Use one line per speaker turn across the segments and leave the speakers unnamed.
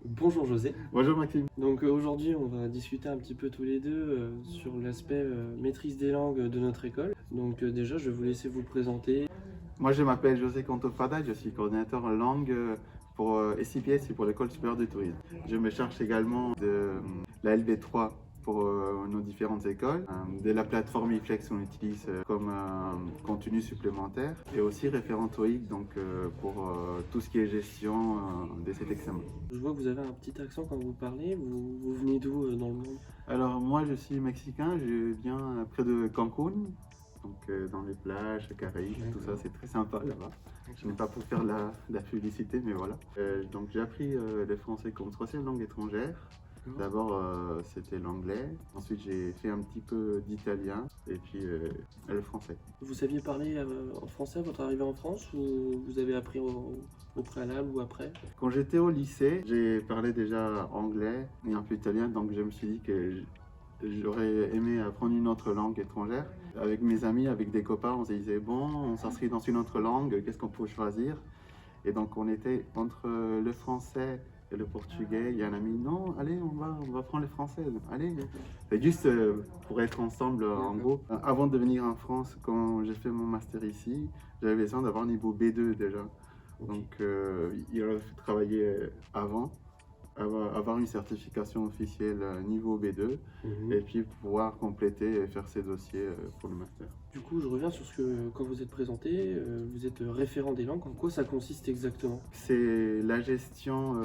Bonjour José.
Bonjour Maxime.
Donc aujourd'hui on va discuter un petit peu tous les deux sur l'aspect maîtrise des langues de notre école. Donc déjà je vais vous laisser vous présenter.
Moi je m'appelle José Cantofada, je suis coordinateur en langue pour SIPS et pour l'École supérieure de tourisme. Je me charge également de la LV3 pour nos différentes écoles, de la plateforme iFlex qu'on utilise comme contenu supplémentaire et aussi référent TOEIC donc, pour tout ce qui est gestion de cet examen.
Je vois que vous avez un petit accent quand vous parlez. Vous venez d'où dans le monde?
Alors moi je suis mexicain, je viens près de Cancun. Donc dans les plages, Caraïbes, tout ça, c'est très sympa là-bas. Je n'ai pas pour faire la publicité, mais voilà. Donc j'ai appris le français comme troisième langue étrangère. D'abord c'était l'anglais, ensuite j'ai fait un petit peu d'italien et puis le français.
Vous saviez parler en français à votre arrivée en France ou vous avez appris au préalable ou après?
Quand j'étais au lycée, j'ai parlé déjà anglais et un peu italien, donc je me suis dit que j'aurais aimé apprendre une autre langue étrangère. Avec mes amis, avec des copains, on se disait bon, on s'inscrit dans une autre langue, qu'est-ce qu'on peut choisir? Et donc on était entre le français et le portugais. Il y a un ami, non, allez, on va prendre le français. Allez, c'est juste pour être ensemble en gros. Avant de venir en France, quand j'ai fait mon master ici, j'avais besoin d'avoir un niveau B2 déjà. Donc il aurait fait travailler avant, avoir une certification officielle niveau B2 et puis pouvoir compléter et faire ses dossiers pour le master.
Du coup, je reviens sur ce que quand vous êtes présenté, vous êtes référent des langues. En quoi ça consiste exactement?
C'est la gestion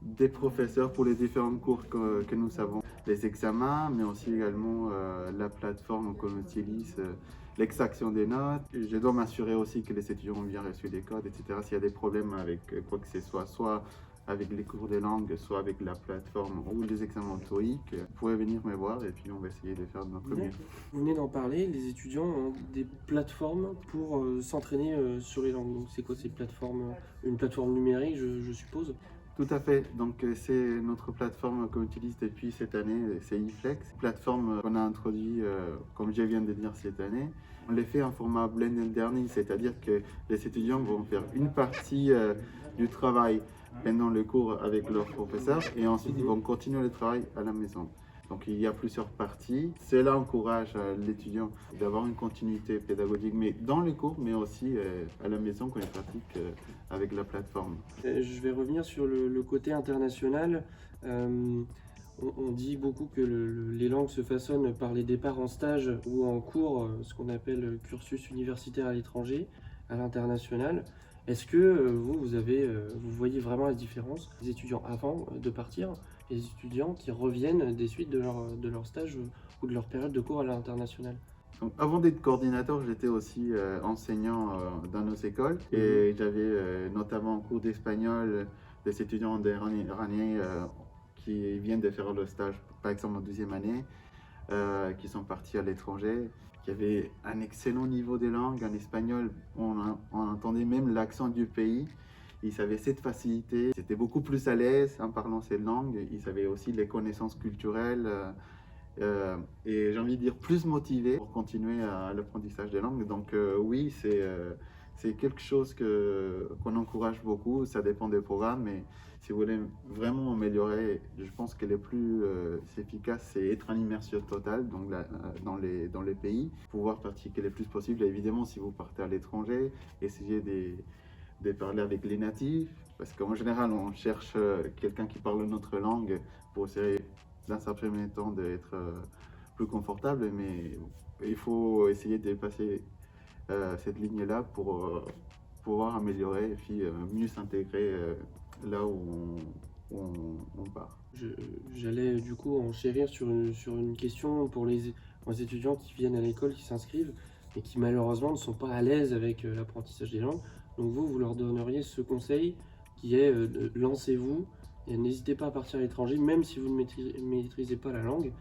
des professeurs pour les différents cours que nous savons, les examens, mais aussi également la plateforme qu'on utilise, l'extraction des notes. Je dois m'assurer aussi que les étudiants ont bien reçu des codes, etc. S'il y a des problèmes avec quoi que ce soit avec les cours de langue, soit avec la plateforme ou les examens TOEIC, vous pouvez venir me voir et puis on va essayer de faire de notre mieux.
Vous venez d'en parler, les étudiants ont des plateformes pour s'entraîner sur les langues. Donc c'est quoi ces plateformes? Une plateforme numérique, je suppose?
Tout à fait, donc c'est notre plateforme qu'on utilise depuis cette année, c'est iFlex, plateforme qu'on a introduit, comme je viens de dire, cette année. On les fait en format blended learning, c'est-à-dire que les étudiants vont faire une partie du travail pendant le cours avec leur professeur et ensuite ils vont continuer le travail à la maison. Donc il y a plusieurs parties. Cela encourage l'étudiant d'avoir une continuité pédagogique, mais dans les cours, mais aussi à la maison quand il pratique avec la plateforme.
Je vais revenir sur le côté international. On dit beaucoup que les langues se façonnent par les départs en stage ou en cours, ce qu'on appelle cursus universitaire à l'étranger, à l'international. Est-ce que vous voyez vraiment la différence des étudiants avant de partir et des étudiants qui reviennent des suites de leur stage ou de leur période de cours à l'international?
Donc, avant d'être coordinateur, j'étais aussi enseignant dans nos écoles et j'avais notamment en cours d'espagnol des étudiants iraniens qui viennent de faire le stage, par exemple en deuxième année, qui sont partis à l'étranger, qui avaient un excellent niveau de langue. En espagnol, on entendait même l'accent du pays. Ils avaient cette facilité, ils étaient beaucoup plus à l'aise en parlant ces langues. Ils avaient aussi les connaissances culturelles et j'ai envie de dire plus motivés pour continuer à l'apprentissage des langues. Donc oui, c'est quelque chose qu'on encourage beaucoup. Ça dépend des programmes, mais si vous voulez vraiment améliorer, je pense que le plus efficace, c'est être en immersion totale donc dans les pays, pouvoir pratiquer le plus possible. Et évidemment, si vous partez à l'étranger, essayez de parler avec les natifs, parce qu'en général, on cherche quelqu'un qui parle notre langue pour essayer, dans un premier temps, d'être plus confortable, mais il faut essayer de passer cette ligne-là pour pouvoir améliorer et puis mieux s'intégrer là où on part.
J'allais du coup enchérir sur une question pour les étudiants qui viennent à l'école, qui s'inscrivent et qui malheureusement ne sont pas à l'aise avec l'apprentissage des langues. Donc vous leur donneriez ce conseil qui est lancez-vous et n'hésitez pas à partir à l'étranger, même si vous ne maîtrisez pas la langue.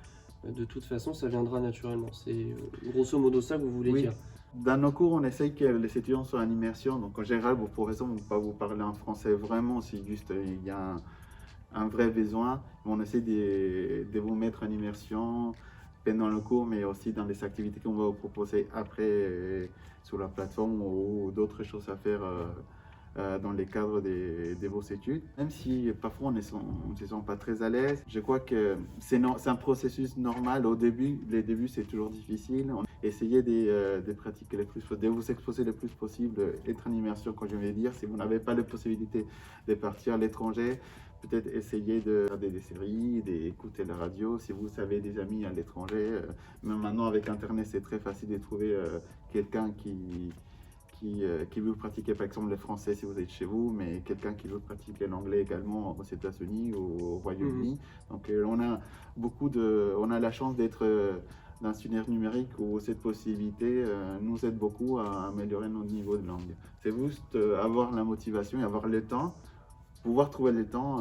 De toute façon, ça viendra naturellement. C'est grosso modo ça que vous voulez dire.
Dans nos cours, on essaye que les étudiants soient en immersion. Donc, en général, vos professeurs ne vont pas vous parler en français vraiment. C'est juste, il y a un vrai besoin. On essaie de vous mettre en immersion pendant le cours, mais aussi dans les activités qu'on va vous proposer après sur la plateforme ou d'autres choses à faire dans les cadres de vos études. Même si parfois on ne se sent pas très à l'aise, je crois que c'est un processus normal. Au début, les débuts c'est toujours difficile. Essayez de pratiquer de vous exposer le plus possible, être en immersion, comme je vais dire. Si vous n'avez pas la possibilité de partir à l'étranger, peut-être essayer de regarder des séries, d'écouter la radio. Si vous avez des amis à l'étranger, même maintenant avec Internet, c'est très facile de trouver quelqu'un qui veut pratiquer par exemple le français si vous êtes chez vous, mais quelqu'un qui veut pratiquer l'anglais également aux États-Unis ou au Royaume-Uni. Donc on a la chance d'être dans une ère numérique où cette possibilité nous aide beaucoup à améliorer notre niveau de langue. C'est juste avoir la motivation et avoir le temps, pouvoir trouver le temps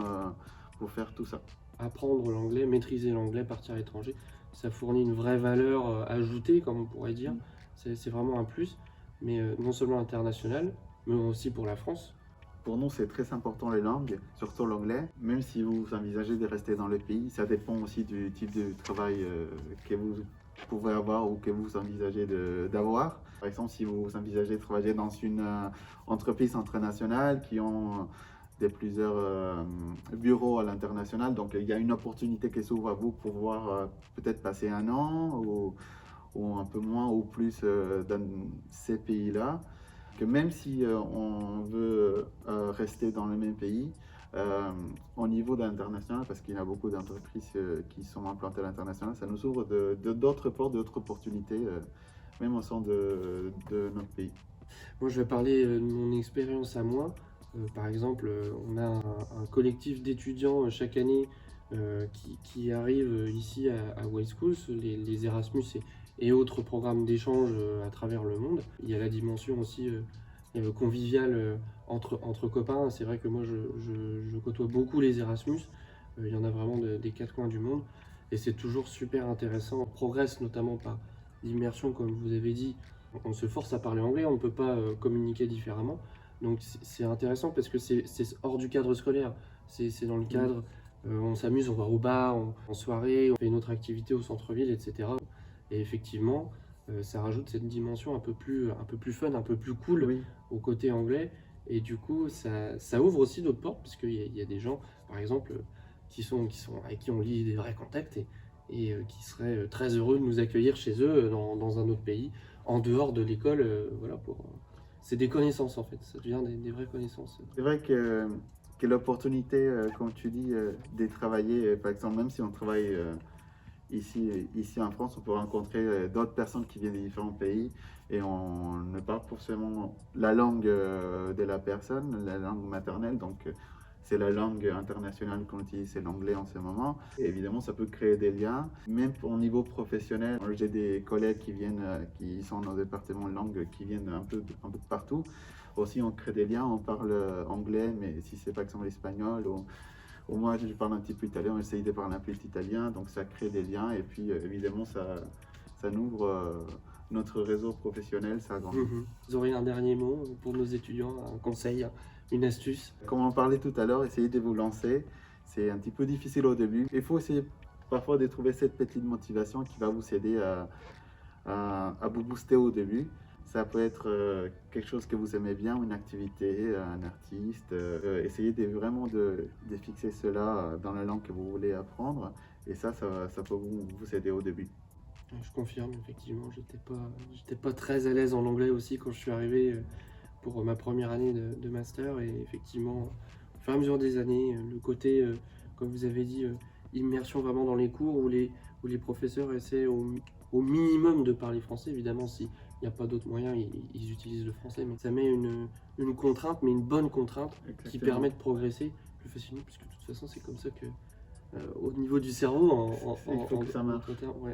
pour faire tout ça.
Apprendre l'anglais, maîtriser l'anglais, partir à l'étranger, ça fournit une vraie valeur ajoutée, comme on pourrait dire. C'est vraiment un plus, mais non seulement international, mais aussi pour la France.
Pour nous, c'est très important les langues, surtout l'anglais. Même si vous envisagez de rester dans le pays, ça dépend aussi du type de travail que vous pouvez avoir ou que vous envisagez d'avoir. Par exemple, si vous envisagez de travailler dans une entreprise internationale qui ont plusieurs bureaux à l'international, donc il y a une opportunité qui s'ouvre à vous pour pouvoir peut-être passer 1 an ou un peu moins ou plus dans ces pays-là. Que même si on veut rester dans le même pays, au niveau d'international, parce qu'il y a beaucoup d'entreprises qui sont implantées à l'international, ça nous ouvre d'autres portes, d'autres opportunités, même au sein de notre pays.
Moi, je vais parler de mon expérience à moi. Par exemple, on a un collectif d'étudiants chaque année qui arrivent ici à Wild Schools, les Erasmus et autres programmes d'échange à travers le monde. Il y a la dimension aussi conviviale entre copains. C'est vrai que moi, je côtoie beaucoup les Erasmus. Il y en a vraiment des 4 coins du monde. Et c'est toujours super intéressant. On progresse notamment par l'immersion, comme vous avez dit. On se force à parler anglais, on ne peut pas communiquer différemment. Donc c'est intéressant parce que c'est hors du cadre scolaire. C'est dans le cadre, on s'amuse, on va au bar, en soirée, on fait une autre activité au centre-ville, etc. Et effectivement, ça rajoute cette dimension un peu plus fun, un peu plus cool au côté anglais. Et du coup, ça ouvre aussi d'autres portes, parce qu'il y a des gens, par exemple, avec qui on lie des vrais contacts et qui seraient très heureux de nous accueillir chez eux dans un autre pays, en dehors de l'école. Voilà, c'est des connaissances en fait, ça devient des vraies connaissances.
C'est vrai que l'opportunité, comme tu dis, de travailler, par exemple, même si on travaille ici en France, on peut rencontrer d'autres personnes qui viennent de différents pays et on ne parle pas forcément la langue de la personne, la langue maternelle, donc c'est la langue internationale qu'on utilise, c'est l'anglais en ce moment. Et évidemment, ça peut créer des liens. Même au niveau professionnel, j'ai des collègues qui sont dans le département de langue, qui viennent un peu de partout. Aussi, on crée des liens, on parle anglais, mais si c'est par exemple l'espagnol ou moi, je parle un petit peu italien, on essaye de parler un peu italien, donc ça crée des liens. Et puis, évidemment, ça ouvre notre réseau professionnel, ça agrandit.
Vous aurez un dernier mot pour nos étudiants, un conseil, une astuce?
Comme on parlait tout à l'heure, essayez de vous lancer. C'est un petit peu difficile au début. Il faut essayer parfois de trouver cette petite motivation qui va vous aider à vous booster au début. Ça peut être quelque chose que vous aimez bien, une activité, un artiste. Essayez vraiment de fixer cela dans la langue que vous voulez apprendre. Et ça peut vous aider au début.
Je confirme, effectivement, j'étais pas très à l'aise en anglais aussi quand je suis arrivé pour ma première année de master. Et effectivement, au fur et à mesure des années, le côté, comme vous avez dit, immersion vraiment dans les cours où les professeurs essaient au minimum de parler français. Évidemment, s'il n'y a pas d'autres moyens, ils utilisent le français, mais ça met une contrainte, mais une bonne contrainte. Exactement. Qui permet de progresser plus facilement, puisque de toute façon, c'est comme ça que, au niveau du cerveau,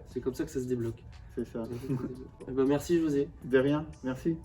c'est comme ça que ça se débloque.
C'est ça.
Ben, merci José.
De rien, merci.